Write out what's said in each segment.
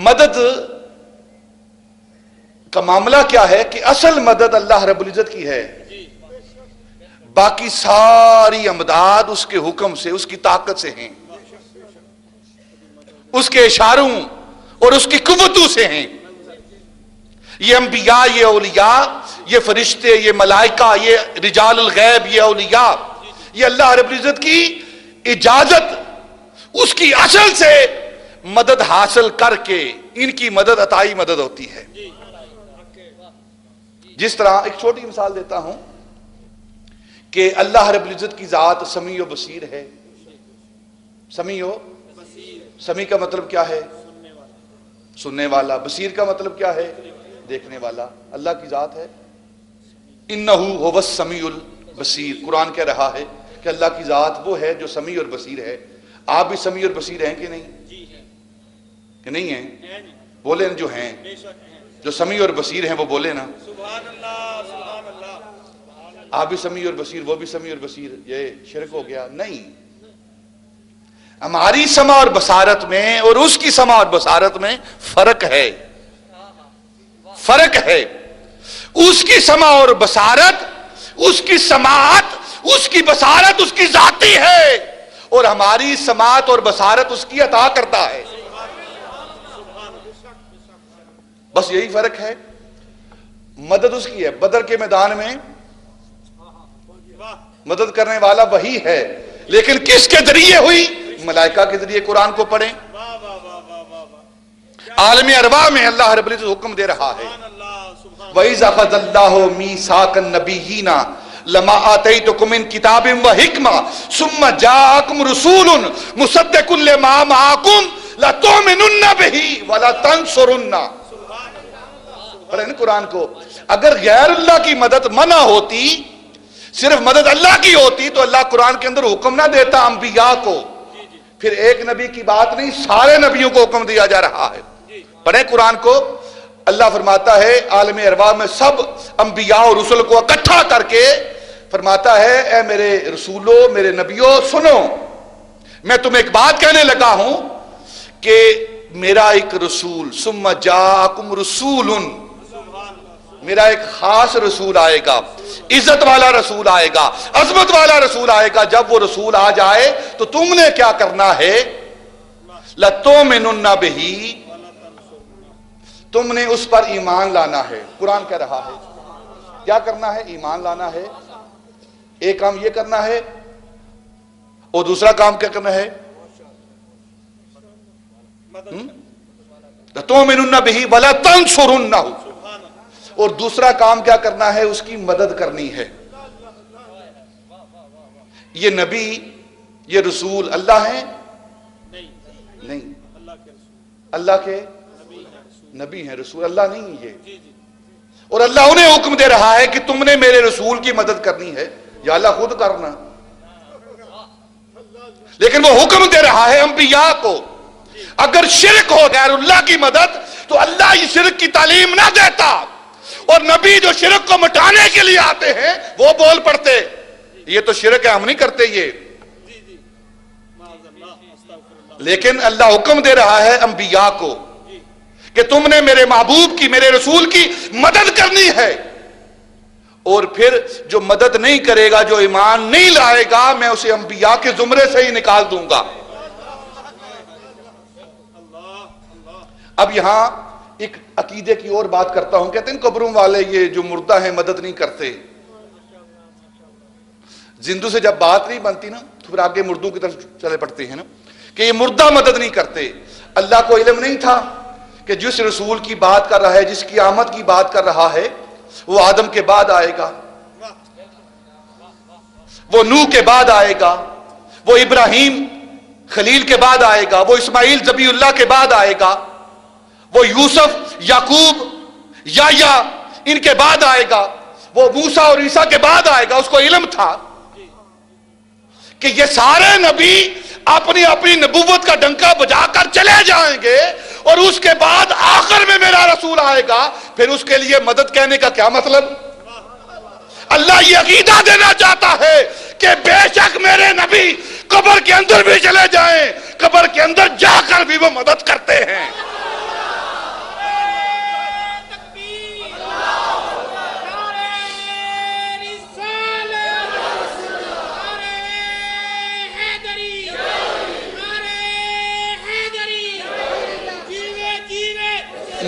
مدد کا معاملہ کیا ہے کہ اصل مدد اللہ رب العزت کی ہے، باقی ساری امداد اس کے حکم سے، اس کی طاقت سے ہیں، اس کے اشاروں اور اس کی قوتوں سے ہیں۔ یہ انبیاء، یہ اولیاء، یہ فرشتے، یہ ملائکہ، یہ رجال الغیب، یہ اولیاء، یہ اللہ رب العزت کی اجازت، اس کی اصل سے مدد حاصل کر کے ان کی مدد عطائی مدد ہوتی ہے۔ جس طرح ایک چھوٹی مثال دیتا ہوں کہ اللہ رب العزت کی ذات سمیع و بصیر ہے۔ سمیع و سمیع کا مطلب کیا ہے؟ سننے والا۔ بصیر کا مطلب کیا ہے؟ دیکھنے والا۔ اللہ کی ذات ہے انہ هو السمیع البصیر۔ قرآن کہہ رہا ہے کہ اللہ کی ذات وہ ہے جو سمیع اور بصیر ہے۔ آپ بھی سمیع اور بصیر ہیں کہ نہیں؟ کہ نہیں ہیں؟ بولیں جو ہیں، جو سمیع اور بصیر ہیں وہ بولے نا۔ آپ بھی سمیع اور بصیر، وہ بھی سمیع اور بصیر، یہ شرک ہو گیا؟ نہیں، ہماری سمع اور بصارت میں اور اس کی سمع اور بصارت میں فرق ہے، فرق ہے۔ اس کی سمع اور بصارت، اس کی سماعت، اس کی بصارت اس کی ذاتی ہے، اور ہماری سماعت اور بصارت اس کی عطا کرتا ہے۔ بس یہی فرق ہے۔ مدد اس کی ہے۔ بدر کے میدان میں مدد کرنے والا وہی ہے، لیکن کس کے ذریعے ہوئی؟ ملائکہ کے ذریعے۔ قرآن کو پڑھیں، عالم ارواح میں اللہ رب العزت حکم دے رہا ہے وَإِذْ أَخَذَ اللَّهُ مِيثَاقَ النَّبِيِّينَ لَمَا آتَيْتُكُم مِّن كِتَابٍ وَحِكْمَةٍ ثُمَّ جَاءَكُمْ رَسُولٌ مُصَدِّقٌ لِّمَا مَعَكُمْ لَتُؤْمِنُنَّ بِهِ وَلَتَنصُرُنَّ۔ پڑھیں قرآن کو۔ اگر غیر اللہ کی مدد منع ہوتی، صرف مدد اللہ کی ہوتی، تو اللہ قرآن کے اندر حکم نہ دیتا انبیاء کو۔ پھر ایک نبی کی بات نہیں، سارے نبیوں کو حکم دیا جا رہا ہے۔ پڑھیں قرآن کو۔ اللہ فرماتا ہے عالم ارواح میں سب انبیاء اور رسول کو اکٹھا کر کے فرماتا ہے اے میرے رسولو، میرے نبیوں، سنو، میں تمہیں ایک بات کہنے لگا ہوں کہ میرا ایک رسول، ثم جاءکم رسول، میرا ایک خاص رسول آئے گا، عزت والا رسول آئے گا، عظمت والا رسول آئے گا۔ جب وہ رسول آ جائے تو تم نے کیا کرنا ہے؟ لَتُؤْمِنُنَّ بِهِ، تم نے اس پر ایمان لانا ہے۔ قرآن کہہ رہا ہے کیا کرنا ہے؟ ایمان لانا ہے۔ ایک کام یہ کرنا ہے، اور دوسرا کام کیا کرنا ہے؟ لَتُؤْمِنُنَّ بِهِ وَلَتَنصُرُنَّهُ، اور دوسرا کام کیا کرنا ہے؟ اس کی مدد کرنی ہے۔ یہ نبی، یہ رسول اللہ ہیں؟ نہیں، اللہ کے نبی ہیں، رسول اللہ نہیں یہ۔ اور اللہ انہیں حکم دے رہا ہے کہ تم نے میرے رسول کی مدد کرنی ہے، یا اللہ خود کرنا، لیکن وہ حکم دے رہا ہے انبیاء کو۔ اگر شرک ہو غیر اللہ کی مدد تو اللہ یہ شرک کی تعلیم نہ دیتا، اور نبی جو شرک کو مٹانے کے لیے آتے ہیں وہ بول پڑتے یہ تو شرک ہے، ہم نہیں کرتے یہ۔ لیکن اللہ حکم دے رہا ہے انبیاء کو کہ تم نے میرے محبوب کی، میرے رسول کی مدد کرنی ہے، اور پھر جو مدد نہیں کرے گا، جو ایمان نہیں لائے گا، میں اسے انبیاء کے زمرے سے ہی نکال دوں گا۔ اب یہاں ایک عقیدے کی اور بات کرتا ہوں۔ کہتے ہیں قبروں والے یہ جو مردہ ہیں مدد نہیں کرتے۔ زندوں سے جب بات نہیں بنتی نا تو پھر آگے مردوں کی طرف چلے پڑتے ہیں نا، کہ یہ مردہ مدد نہیں کرتے۔ اللہ کو علم نہیں تھا کہ جس رسول کی بات کر رہا ہے، جس کی آمد کی بات کر رہا ہے، وہ آدم کے بعد آئے گا، وہ نوح کے بعد آئے گا، وہ ابراہیم خلیل کے بعد آئے گا، وہ اسماعیل ذبیح اللہ کے بعد آئے گا، وہ یوسف، یعقوب، یحییٰ ان کے بعد آئے گا، وہ موسیٰ اور عیسیٰ کے بعد آئے گا۔ اس کو علم تھا کہ یہ سارے نبی اپنی اپنی نبوت کا ڈنکا بجا کر چلے جائیں گے، اور اس کے بعد آخر میں میرا رسول آئے گا۔ پھر اس کے لیے مدد کہنے کا کیا مطلب؟ اللہ یہ عقیدہ دینا چاہتا ہے کہ بے شک میرے نبی قبر کے اندر بھی چلے جائیں، قبر کے اندر جا کر بھی وہ مدد کرتے ہیں.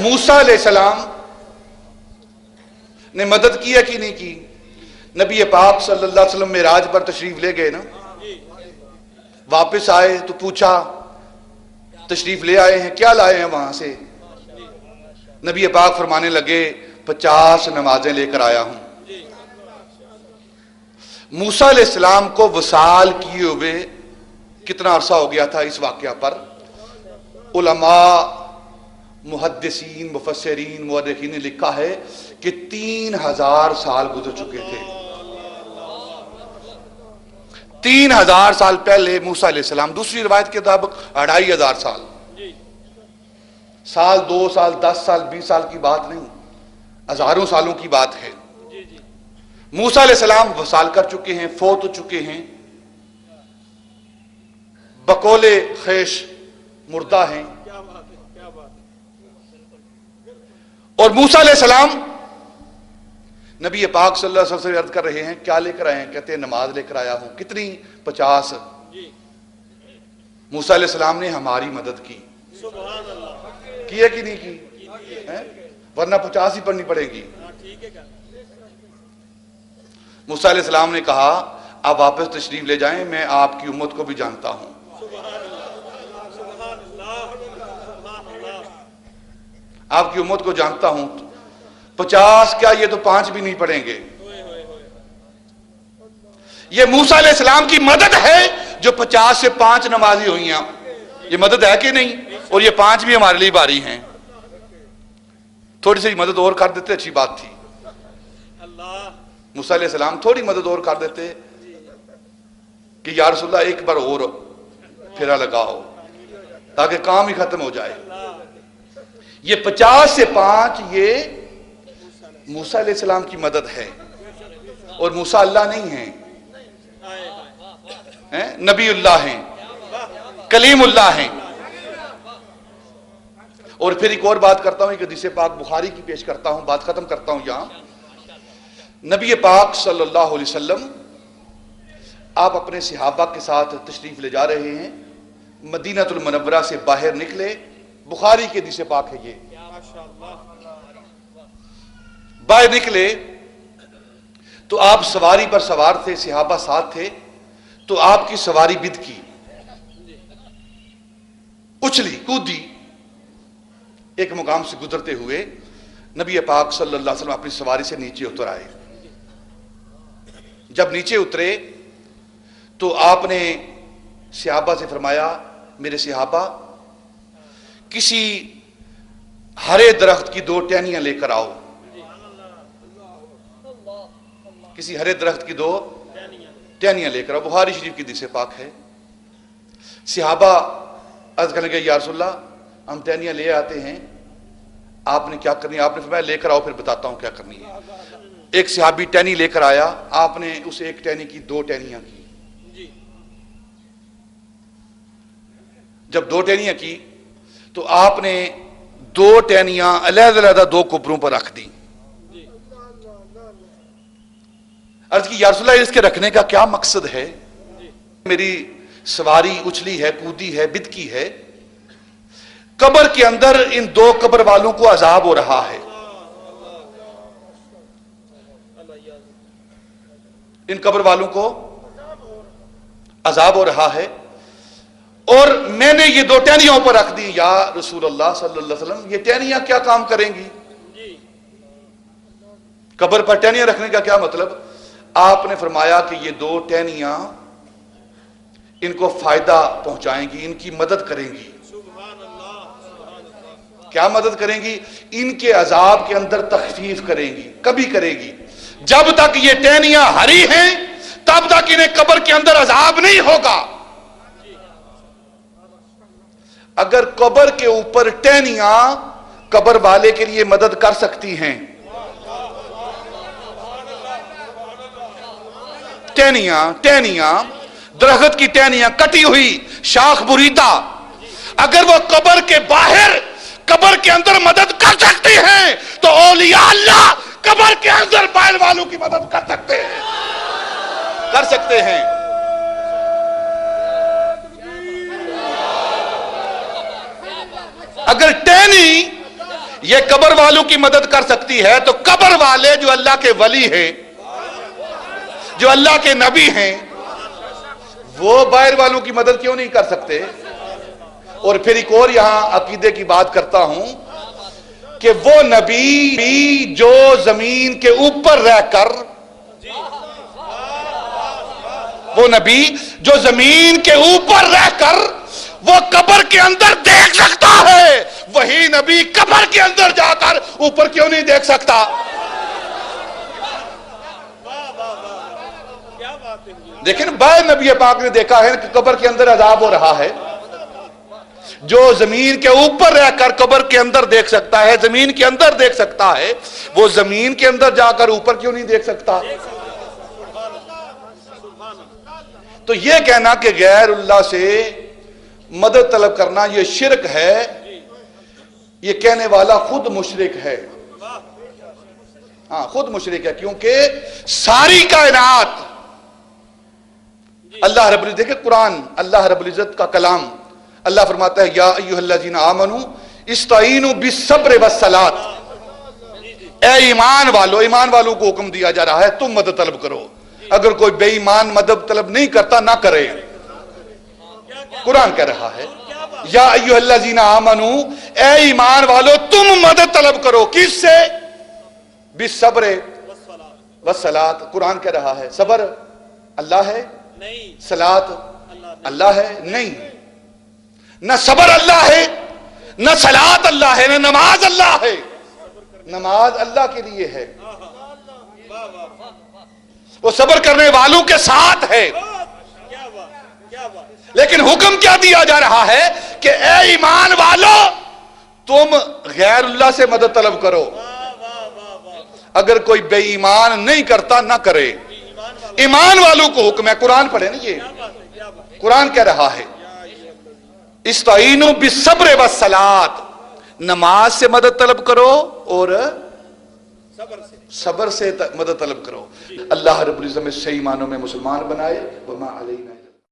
موسیٰ علیہ السلام نے مدد کی ہے کہ نہیں کی؟ نبی پاک صلی اللہ علیہ وسلم معراج پر تشریف لے گئے نا، واپس آئے تو پوچھا تشریف لے آئے ہیں، کیا لائے ہیں وہاں سے؟ نبی پاک فرمانے لگے 50 نمازیں لے کر آیا ہوں. موسیٰ علیہ السلام کو وصال کیے ہوئے کتنا عرصہ ہو گیا تھا؟ اس واقعہ پر علماء محدثین مفسرین مورخین نے لکھا ہے کہ 3000 سال گزر چکے تھے. 3000 سال پہلے موسیٰ علیہ السلام، دوسری روایت کے مطابق 2500 سال. سال 2 سال 10 سال 20 سال کی بات نہیں، ہزاروں سالوں کی بات ہے. موسیٰ علیہ السلام وصال کر چکے ہیں، فوت ہو چکے ہیں، بقول خیش مردہ ہیں. اور موسیٰ علیہ السلام نبی پاک صلی اللہ علیہ وسلم سے عرض کر رہے ہیں کیا لے کر آئے ہیں؟ کہتے ہیں نماز لے کر آیا ہوں. کتنی؟ 50. موسیٰ علیہ السلام نے ہماری مدد کی. کی ہے کہ نہیں کی؟ ورنہ 50 ہی پڑھنی پڑے گی. موسیٰ علیہ السلام نے کہا آپ واپس تشریف لے جائیں، میں آپ کی امت کو بھی جانتا ہوں. آپ کی امت کو جانتا ہوں. 50 کیا، یہ تو 5 بھی نہیں پڑھیں گے. یہ موسیٰ علیہ السلام کی مدد ہے جو 50 سے 5 نمازی ہوئی ہیں. یہ مدد ہے کہ نہیں؟ اور یہ 5 بھی ہمارے لیے باری ہیں. تھوڑی سی مدد اور کر دیتے اچھی بات تھی. موسیٰ علیہ السلام تھوڑی مدد اور کر دیتے کہ یا رسول اللہ ایک بار اور پھیرا لگاؤ تاکہ کام ہی ختم ہو جائے. یہ 50 سے 5 یہ موسیٰ علیہ السلام کی مدد ہے. اور موسیٰ اللہ نہیں ہیں، نبی اللہ ہیں، کلیم اللہ ہیں. اور پھر ایک اور بات کرتا ہوں، ایک حدیث پاک بخاری کی پیش کرتا ہوں، بات ختم کرتا ہوں یہاں. نبی پاک صلی اللہ علیہ وسلم آپ اپنے صحابہ کے ساتھ تشریف لے جا رہے ہیں، مدینہ المنورہ سے باہر نکلے. بخاری کے حدیث پاک ہے یہ. باہر نکلے تو آپ سواری پر سوار تھے، صحابہ ساتھ تھے. تو آپ کی سواری بد کی، اچھلی کودی. ایک مقام سے گزرتے ہوئے نبی پاک صلی اللہ علیہ وسلم اپنی سواری سے نیچے اتر آئے. جب نیچے اترے تو آپ نے صحابہ سے فرمایا میرے صحابہ کسی ہرے درخت کی 2 ٹہنیاں لے کر آؤ. کسی ہرے درخت کی 2 ٹہنیاں لے کر آؤ. بخاری شریف کی حدیث پاک ہے. صحابہ عرض کرنے لگے یا رسول اللہ ہم ٹہنیاں لے آتے ہیں، آپ نے کیا کرنی ہے؟ آپ نے فرمایا لے کر آؤ پھر بتاتا ہوں کیا کرنی ہے. ایک صحابی ٹہنی لے کر آیا، آپ نے اس ایک ٹہنی کی 2 ٹہنیاں کی. جب 2 ٹہنیاں کی تو آپ نے 2 ٹہنیاں علیحدہ 2 قبروں پر رکھ دی. عرض کی یا رسول اللہ اس کے رکھنے کا کیا مقصد ہے؟ میری سواری اچھلی ہے، کودی ہے، بدکی ہے، قبر کے اندر ان 2 قبر والوں کو عذاب ہو رہا ہے. ان قبر والوں کو عذاب ہو رہا ہے اور میں نے یہ 2 ٹہنیوں پر رکھ دی. یا رسول اللہ صلی اللہ علیہ وسلم یہ ٹہنیاں کیا کام کریں گی؟ قبر پر ٹہنیاں رکھنے کا کیا مطلب؟ آپ نے فرمایا کہ یہ 2 ٹہنیاں ان کو فائدہ پہنچائیں گی، ان کی مدد کریں گی. کیا مدد کریں گی؟ ان کے عذاب کے اندر تخفیف کریں گی. کبھی کرے گی جب تک یہ ٹہنیاں ہری ہیں تب تک انہیں قبر کے اندر عذاب نہیں ہوگا. اگر قبر کے اوپر ٹہنیاں قبر والے کے لیے مدد کر سکتی ہیں، ٹہنیاں درخت کی ٹہنیاں کٹی ہوئی شاخ بریدہ، اگر وہ قبر کے باہر قبر کے اندر مدد کر سکتی ہیں تو اولیاء اللہ قبر کے اندر باہر والوں کی مدد کر سکتے ہیں اگر ٹہنی یہ قبر والوں کی مدد کر سکتی ہے تو قبر والے جو اللہ کے ولی ہیں، جو اللہ کے نبی ہیں، وہ باہر والوں کی مدد کیوں نہیں کر سکتے؟ اور پھر ایک اور یہاں عقیدے کی بات کرتا ہوں کہ وہ نبی جو زمین کے اوپر رہ کر وہ قبر کے اندر دیکھ سکتا ہے، وہی نبی قبر کے اندر جا کر اوپر کیوں نہیں دیکھ سکتا؟ لیکن بعض نبی پاک نے دیکھا ہے کہ قبر کے اندر عذاب ہو رہا ہے، جو زمین کے اوپر رہ کر قبر کے اندر دیکھ سکتا ہے، زمین کے اندر دیکھ سکتا ہے، وہ زمین کے اندر جا کر اوپر کیوں نہیں دیکھ سکتا؟ تو یہ کہنا کہ غیر اللہ سے مدد طلب کرنا یہ شرک ہے، یہ کہنے والا خود مشرک ہے، خود مشرک ہے، کیونکہ ساری کائنات اللہ رب العزت، دیکھیں قرآن اللہ رب العزت کا کلام، اللہ فرماتا ہے یا ایھا الذین آمنوا استعینوا بالصبر والصلاۃ، اے ایمان والوں کو حکم دیا جا رہا ہے تم مدد طلب کرو، اگر کوئی بے ایمان مدد طلب نہیں کرتا نہ کرے۔ قرآن کہہ رہا ہے یا ایھا الذین آمنوا، اے ایمان والو تم مدد طلب کرو، کس سے؟ بالصبر والصلاۃ، قرآن کہہ رہا ہے صبر اللہ ہے، صلاۃ اللہ ہے، نہیں، نہ صبر اللہ ہے، نہ صلاۃ اللہ ہے، نہ نماز اللہ ہے، نماز اللہ کے لیے ہے، وہ صبر کرنے والوں کے ساتھ ہے، لیکن حکم کیا دیا جا رہا ہے کہ اے ایمان والو تم غیر اللہ سے مدد طلب کرو، اگر کوئی بے ایمان نہیں کرتا نہ کرے، ایمان والوں کو حکم ہے۔ قرآن پڑھے نا، یہ قرآن کہہ رہا ہے استعینوا بالصبر والصلاۃ، نماز سے مدد طلب کرو اور صبر سے مدد طلب کرو۔ اللہ رب العزت میں صحیح معنوں میں مسلمان بنائے۔ وما علینا